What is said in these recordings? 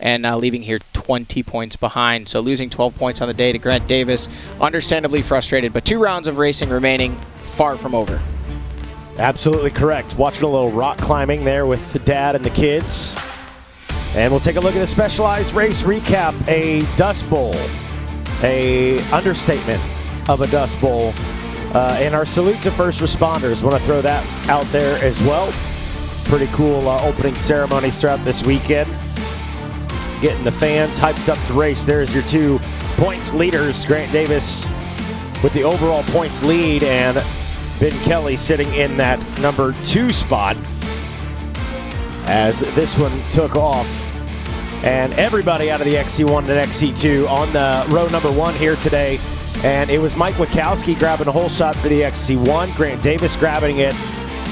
and leaving here 20 points behind. So losing 12 points on the day to Grant Davis, understandably frustrated, but 2 rounds of racing remaining, far from over. Absolutely correct. Watching a little rock climbing there with the dad and the kids. And we'll take a look at a specialized race recap, a Dust Bowl, a understatement of a Dust Bowl, and our salute to first responders. Want to throw that out there as well. Pretty cool opening ceremonies throughout this weekend. Getting the fans hyped up to race. There's your 2 points leaders, Grant Davis with the overall points lead, and Ben Kelly sitting in that number 2 spot as this one took off. And everybody out of the XC1 and XC2 on the row number 1 here today. And it was Mike Wachowski grabbing a hole shot for the XC1, Grant Davis grabbing it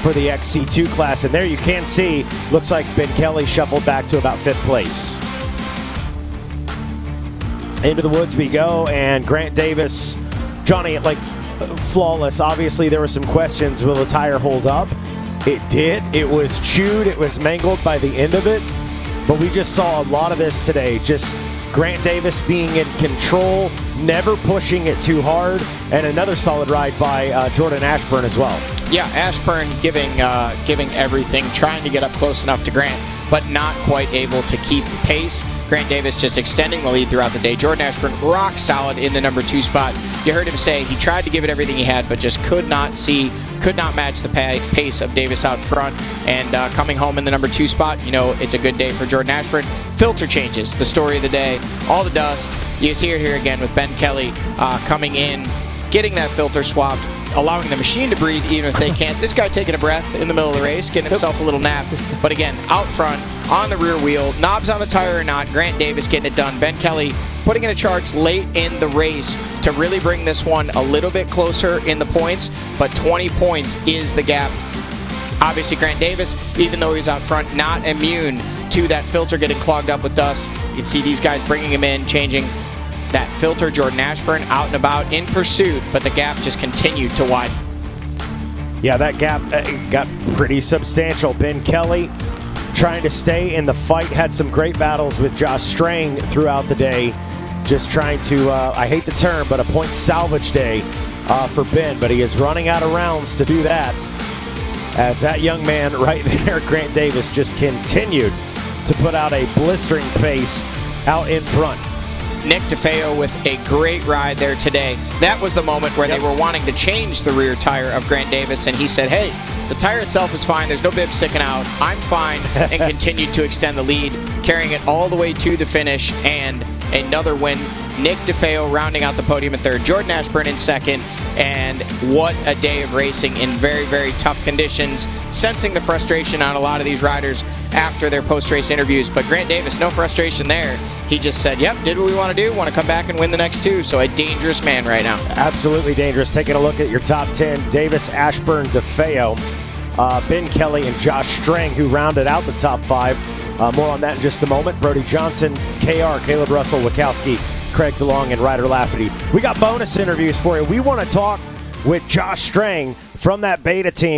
for the XC2 class. And there you can see, looks like Ben Kelly shuffled back to about 5th place. Into the woods we go, and Grant Davis, Johnny, like, flawless. Obviously, there were some questions. Will the tire hold up? It did. It was chewed. It was mangled by the end of it. But we just saw a lot of this today. Just Grant Davis being in control, never pushing it too hard, and another solid ride by Jordan Ashburn as well. Yeah, Ashburn giving everything, trying to get up close enough to Grant, but not quite able to keep pace. Grant Davis just extending the lead throughout the day. Jordan Ashburn rock solid in the number 2 spot. You heard him say he tried to give it everything he had, but just could not match the pace of Davis out front. And coming home in the number 2 spot, you know, it's a good day for Jordan Ashburn. Filter changes, the story of the day. All the dust. You see it here again with Ben Kelly coming in, getting that filter swapped, allowing the machine to breathe even if they can't. This guy taking a breath in the middle of the race, getting himself a little nap. But again, out front, on the rear wheel, knobs on the tire or not, Grant Davis getting it done. Ben Kelly putting in a charge late in the race to really bring this one a little bit closer in the points, but 20 points is the gap. Obviously, Grant Davis, even though he's out front, not immune to that filter getting clogged up with dust. You can see these guys bringing him in, changing that filter. Jordan Ashburn out and about in pursuit, but the gap just continued to widen. Yeah, that gap got pretty substantial. Ben Kelly trying to stay in the fight, had some great battles with Josh Strang throughout the day, just trying to, I hate the term, but a point salvage day for Ben, but he is running out of rounds to do that, as that young man right there, Grant Davis, just continued to put out a blistering pace out in front. Nick DeFeo with a great ride there today. That was the moment where they were wanting to change the rear tire of Grant Davis, and he said, hey, the tire itself is fine. There's no bib sticking out. I'm fine, and continued to extend the lead, carrying it all the way to the finish, and another win. Nick DeFeo rounding out the podium in 3rd. Jordan Ashburn in 2nd, and what a day of racing in very, very tough conditions. Sensing the frustration on a lot of these riders after their post-race interviews, but Grant Davis, no frustration there. He just said, yep, did what we want to do, want to come back and win the next 2. So a dangerous man right now. Absolutely dangerous. Taking a look at your top 10, Davis, Ashburn, DeFeo, Ben Kelly, and Josh Strang, who rounded out the top 5. More on that in just a moment. Brody Johnson, KR, Caleb Russell, Wachowski, Craig DeLong, and Ryder Lafferty. We got bonus interviews for you. We want to talk with Josh Strang from that beta team.